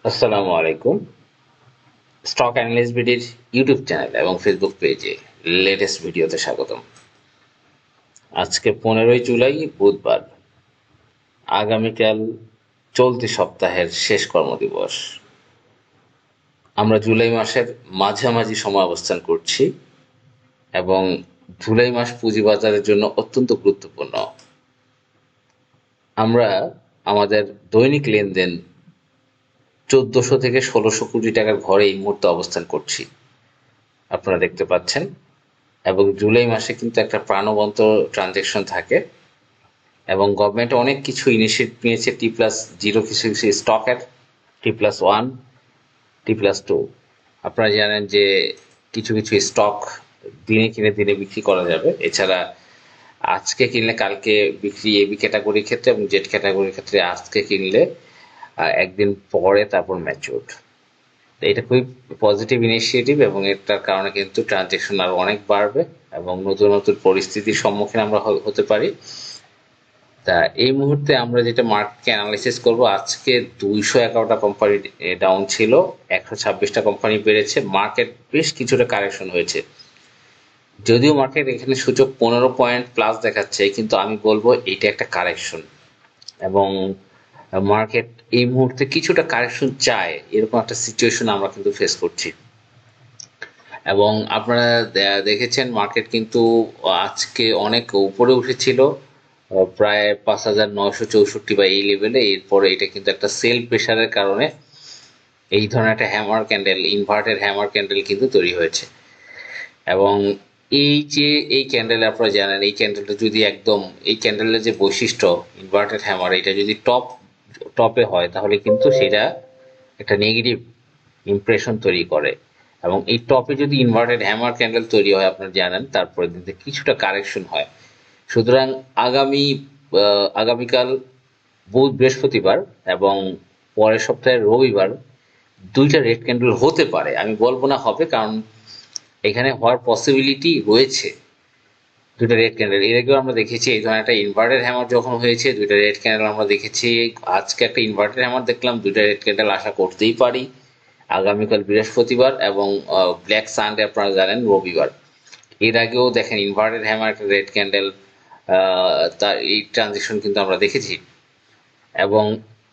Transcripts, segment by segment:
আসসালামু আলাইকুম। Stock analyst বিডির YouTube channel এবং ফেসবুক পেজে লেটেস্ট ভিডিওতে স্বাগতম। আজকে 15ই জুলাই, বুধবার। আগামীকাল চলতি সপ্তাহের শেষ কর্মদিবস। আমরা জুলাই মাসের মাঝামাঝি সময় অবস্থান করছি এবং জুলাই মাস পুঁজিবাজারের জন্য অত্যন্ত গুরুত্বপূর্ণ। আমরা আমাদের দৈনিক লেনদেন 1400 থেকে 1600 কোটি টাকার ঘরে এই মুহূর্তে অবস্থান করছি, আপনারা দেখতে পাচ্ছেন। এবং জুলাই মাসে কিন্তু একটা প্রাণবন্ত ট্রানজ্যাকশন থাকে এবং গভর্নমেন্ট অনেক কিছু ইনিশিয়েটিভ নিয়েছে। T+0 কিছু কিছু স্টকের, T+1, T+2। আপনারা জানেন যে কিছু কিছু স্টক দিনে কিনে দিনে বিক্রি করা যাবে। এছাড়া আজকে কিনলে কালকে বিক্রি, এবি ক্যাটাগরির ক্ষেত্রে এবং জেড ক্যাটাগরির ক্ষেত্রে আজকে কিনলে একদিন পরে তারপর ম্যাচিউর। এটা খুবই পজিটিভ ইনিশিয়েটিভ এবং এটার কারণে কিন্তু ট্রানজ্যাকশন আরো অনেক বাড়বে এবং নতুন নতুন পরিস্থিতির সম্মুখীন আমরা হতে পারি। তা এই মুহূর্তে আমরা যেটা মার্কেটকে অ্যানালাইসিস করব, আজকে 211টা কোম্পানি ডাউন ছিল, 126টা কোম্পানি বেড়েছে। মার্কেট বেশ কিছুটা কারেকশন হয়েছে, যদিও মার্কেট এখানে সূচক 15 পয়েন্ট প্লাস দেখাচ্ছে, কিন্তু আমি বলবো এটা একটা কারেকশন এবং মার্কেট এই মুহূর্তে কিছুটা কারেকশন চায়, এরকম একটা সিচুয়েশন আমরা কিন্তু ফেস করছি। এবং আপনারা দেখেছেন মার্কেট কিন্তু আজকে অনেক উপরে উঠেছিল, প্রায় 5,964 বা এই লেভেলে। এরপরে এটা কিন্তু একটা সেল প্রেসারের কারণে এই ধরনের একটা hammer candle, inverted hammer candle কিন্তু তৈরি হয়েছে। এবং এই যে এই ক্যান্ডেল, আপনারা জানেন এই ক্যান্ডেলটা যদি একদম, এই ক্যান্ডেলের যে বৈশিষ্ট্য ইনভার্টেড হ্যামার, এটা যদি টপে হয় তাহলে কিন্তু সেটা একটা নেগেটিভ ইমপ্রেশন তৈরি করে। এবং এই টপে যদি ইনভার্টেড হ্যামার ক্যান্ডেল তৈরি হয়, আপনারা জানেন তারপরে দিনতে কিছুটা কারেকশন হয়। সুতরাং আগামীকাল বুধ, বৃহস্পতিবার এবং পরের সপ্তাহের রবিবার দুইটা রেড ক্যান্ডেল হতে পারে। আমি বলবো না হবে, কারণ এখানে হওয়ার পসিবিলিটি রয়েছে। দুইটা রেড ক্যান্ডেল এর আগেও আমরা দেখেছি, এই ধরনের একটা ইনভার্টেড হ্যামার যখন হয়েছে দুইটা রেড ক্যান্ডেল আমরা দেখেছি। আজকে একটা ইনভার্টেড হ্যামার দেখলাম, দুইটা রেড ক্যান্ডেল আশা করতেই পারি আগামীকাল বৃহস্পতিবার এবং ব্ল্যাক সানডে আপনারা জানেন রবিবার। এর আগেও দেখেন ইনভার্টেড হ্যামার একটা রেড ক্যান্ডেল, তার এই ট্রানজেকশন কিন্তু আমরা দেখেছি। এবং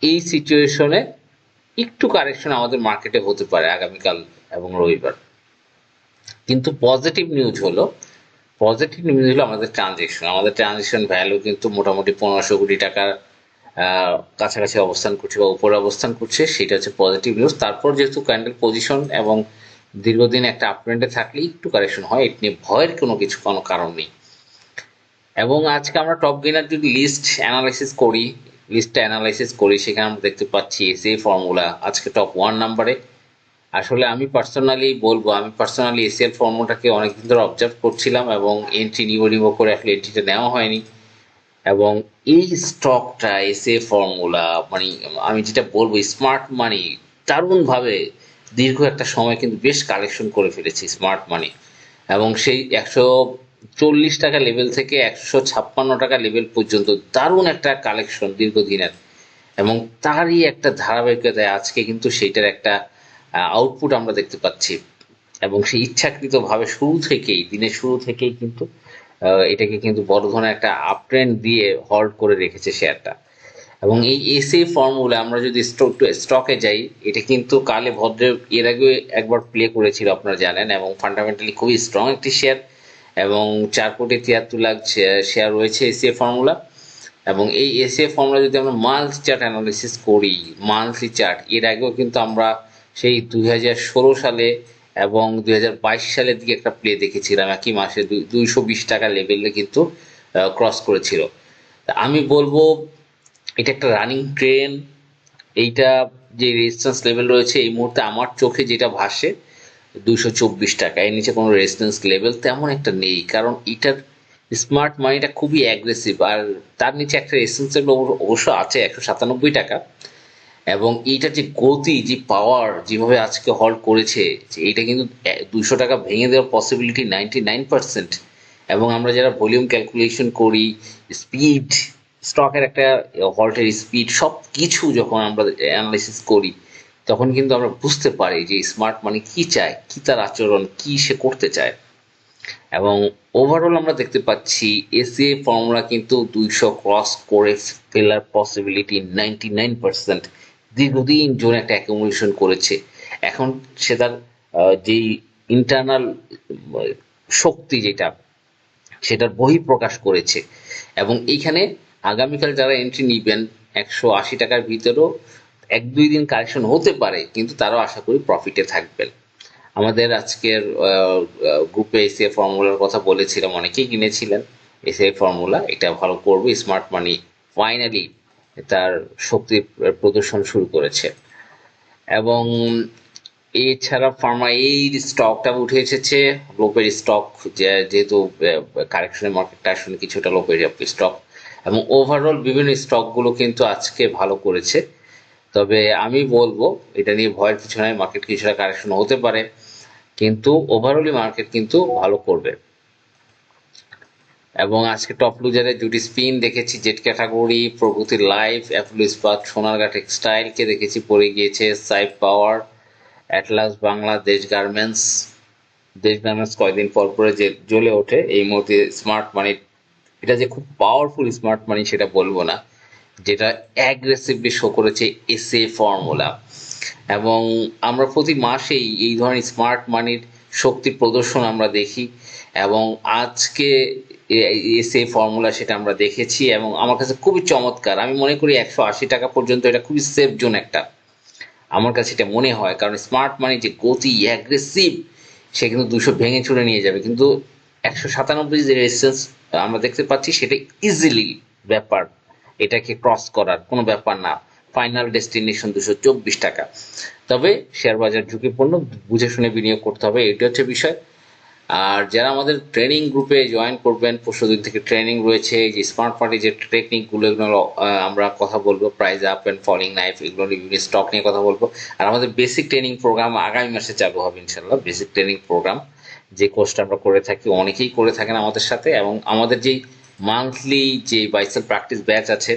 এই সিচুয়েশনে একটু কারেকশন আমাদের মার্কেটে হতে পারে আগামীকাল এবং রবিবার। কিন্তু পজিটিভ নিউজ হলো আমাদের ট্রানজেকশন ভ্যালু কিন্তু মোটামুটি 1500 কোটি টাকার কাছাকাছি অবস্থান করছে বা উপরে অবস্থান করছে, সেটা হচ্ছে পজিটিভ নিউজ। তারপর যেহেতু ক্যান্ডেল পজিশন এবং দীর্ঘদিন একটা আপট্রেন্ডে থাকলে একটু কারেকশন হয়, এটা নিয়ে ভয়ের কোনো কারণ নেই। এবং আজকে আমরা টপ গেইনার যদি লিস্টটা অ্যানালাইসিস করি, সেখানে আমরা দেখতে পাচ্ছি এসএ ফর্মুলা আজকে টপ 1 নাম্বারে। আসলে আমি পার্সোনালি এসএল ফর্মুলাটাকে অনেকদিন ধরে অবজার্ভ করছিলাম এবং এন্ট্রি নিব করে আসলে এন্ট্রিটা নেওয়া হয়নি। এবং এই স্টকটা এসএ ফর্মুলা, মানে আমি যেটা বলবো, স্মার্ট মানি দারুণভাবে দীর্ঘ একটা সময় কিন্তু বেশ কালেকশন করে ফেলেছে স্মার্ট মানি। এবং সেই 140 টাকা লেভেল থেকে 156 টাকা লেভেল পর্যন্ত দারুণ একটা কালেকশন দীর্ঘদিনের। এবং তারই একটা ধারাবাহিকতায় আজকে কিন্তু সেইটার একটা আউটপুট আমরা দেখতে পাচ্ছি। এবং সেই ইচ্ছাকৃতভাবে দিনের শুরু থেকেই কিন্তু এটাকে কিন্তু বড় ধরনের একটা আপট্রেন্ড দিয়ে হল্ড করে রেখেছে শেয়ারটা। এবং এই এসএ ফর্মুলা আমরা যদি স্টকে যাই, এটা কিন্তু কালে ভদ্রে এর আগে একবার প্লে করেছিল আপনারা জানেন, এবং ফান্ডামেন্টালি খুবই স্ট্রং একটি শেয়ার। এবং 4,73,00,000 শেয়ার রয়েছে এসএ ফর্মুলা। এবং এই এসএ ফর্মুলা যদি আমরা মান্থলি চার্ট অ্যানালিসিস করি, মান্থলি চার্ট এর আগেও কিন্তু আমরা সেই 2016 সালে এবং 2022 সালের দিকে একটা প্লে দেখেছিলাম, একই মাসে 220 টাকা লেভেলে কিন্তু ক্রস করেছিল। আমি বলবো এটা একটা রানিং ট্রেন। এইটা যে রেজিস্ট্যান্স লেভেল রয়েছে এই মুহূর্তে আমার চোখে যেটা ভাসে 224 টাকা, এর নিচে কোনো রেজিস্ট্যান্স লেভেল তেমন একটা নেই, কারণ এটার স্মার্ট মানিটা খুবই অ্যাগ্রেসিভ। আর তার নিচে একটা রেজিস্ট্যান্স লেভেল অবশ্য আছে 197 টাকা। এবং এইটার যে গতি, যে পাওয়ার, যেভাবে আজকে হল্ড করেছে, যে এটা কিন্তু 200 টাকা ভেঙে দেওয়ার পসিবিলিটি 99%। এবং আমরা যারা ভলিউম ক্যালকুলেশন করি, স্পিড, স্টকের একটা হল্টের স্পিড, সব কিছু যখন আমরা অ্যানালাইসিস করি, তখন কিন্তু আমরা বুঝতে পারি যে স্মার্ট মানি কি চায়, কি তার আচরণ, কি সে করতে চায়। এবং ওভারঅল আমরা দেখতে পাচ্ছি এসিএ ফর্মুলা কিন্তু 200 ক্রস করে ফেলার পসিবিলিটি 99%। দীর্ঘদিন জন্য একটা অ্যাকুমুলেশন করেছে, এখন সে তার যেই ইন্টারনাল শক্তি যেটা সেটার বহিঃপ্রকাশ করেছে। এবং এইখানে আগামীকাল যারা এন্ট্রি নিবেন 180 টাকার ভিতরেও 1-2 দিন কারেকশন হতে পারে, কিন্তু তারাও আশা করি প্রফিটে থাকবেন। আমাদের আজকের গ্রুপে এসিএ ফর্মুলার কথা বলেছিলাম, অনেকেই কিনেছিলেন এসিএ ফর্মুলা। এটা ভালো করবে, স্মার্ট মানি ফাইনালি তার শক্তি প্রদর্শন শুরু করেছে। এবং এছাড়া ফার্মা এই স্টকটা উঠে এসেছে, লোপের স্টক, যেহেতু কারেকশনের মার্কেটটা আসলে কিছুটা লোপের স্টক। এবং ওভারঅল বিভিন্ন স্টকগুলো কিন্তু আজকে ভালো করেছে। তবে আমি বলবো এটা নিয়ে ভয়ের কিছু নাই, মার্কেট কিছুটা কারেকশন হতে পারে, কিন্তু ওভারঅলি মার্কেট কিন্তু ভালো করবে। এবং আজকে টপ লুজারে দুটি স্পিন দেখেছি, জেট ক্যাটাগরি, প্রগতি লাইফ, অ্যাপোলো ইস্পাত, সোনারগাঁ টেক্সটাইলকে দেখেছি পড়ে গিয়েছে, সাইফ পাওয়ার, অ্যাটলাস বাংলা, দেশ গার্মেন্টস কয়েকদিন পর পরে যে জ্বলে ওঠে। এই মুহূর্তে স্মার্ট মানি, এটা যে খুব পাওয়ারফুল স্মার্ট মানি সেটা বলবো না, যেটা অ্যাগ্রেসিভলি শো করেছে এসএ ফর্মুলা। এবং আমরা প্রতি মাসেই এই ধরনের স্মার্ট মানির শক্তি প্রদর্শন আমরা দেখি, এবং আজকে এসএ ফর্মুলা সেটা আমরা দেখেছি। এবং আমার কাছে খুবই চমৎকার, আমি মনে করি 180 টাকা পর্যন্ত এটা খুবই সেফ জোন একটা, আমার কাছে এটা মনে হয়। কারণ স্মার্ট মানি যে গতি, অ্যাগ্রেসিভ, সে কিন্তু 200 ভেঙে চুরে নিয়ে যাবে, কিন্তু 197 যে রেজিস্ট্যান্স আমরা দেখতে পাচ্ছি সেটা ইজিলি ব্যাপার, এটাকে ক্রস করার কোনো ব্যাপার না। ফাইনাল ডেস্টিনেশন 224 টাকা। তবে শেয়ার বাজার ঝুঁকিপূর্ণ, বুঝে শুনে বিনিয়োগ করতে হবে, এটা হচ্ছে বিষয়। আর যারা আমাদের ট্রেনিং গ্রুপে জয়েন করবেন, পরশুদিন থেকে ট্রেনিং রয়েছে, যে স্মার্ট মানি যে টেকনিকগুলো, এগুলো আমরা কথা বলবো, price up and falling knife, এগুলো বিভিন্ন স্টক নিয়ে কথা বলবো। আর আমাদের বেসিক ট্রেনিং প্রোগ্রাম আগামী মাসে চালু হবে ইনশাল্লাহ। বেসিক ট্রেনিং প্রোগ্রাম যে কোর্সটা আমরা করে থাকি, অনেকেই করে থাকেন আমাদের সাথে। এবং আমাদের যেই মান্থলি যে বাইসেল প্র্যাকটিস ব্যাচ আছে,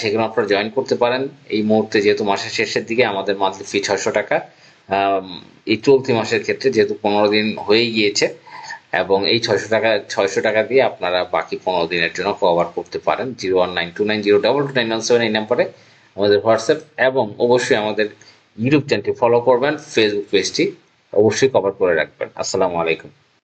সেখানে আপনারা জয়েন করতে পারেন। এই মুহূর্তে যেহেতু মাসের শেষের দিকে আমাদের মান্থলি ফি 600 টাকা, এই চলতি মাসের ক্ষেত্রে যেহেতু 15 দিন হয়ে গিয়েছে, এবং এই 600 টাকা দিয়ে আপনারা বাকি 15 দিনের জন্য কভার করতে পারেন। 0192902297 এই নাম্বারে আমাদের হোয়াটসঅ্যাপ, এবং অবশ্যই আমাদের ইউটিউব চ্যানেলটি ফলো করবেন, ফেসবুক পেজটি অবশ্যই কভার করে রাখবেন। আসসালামু আলাইকুম।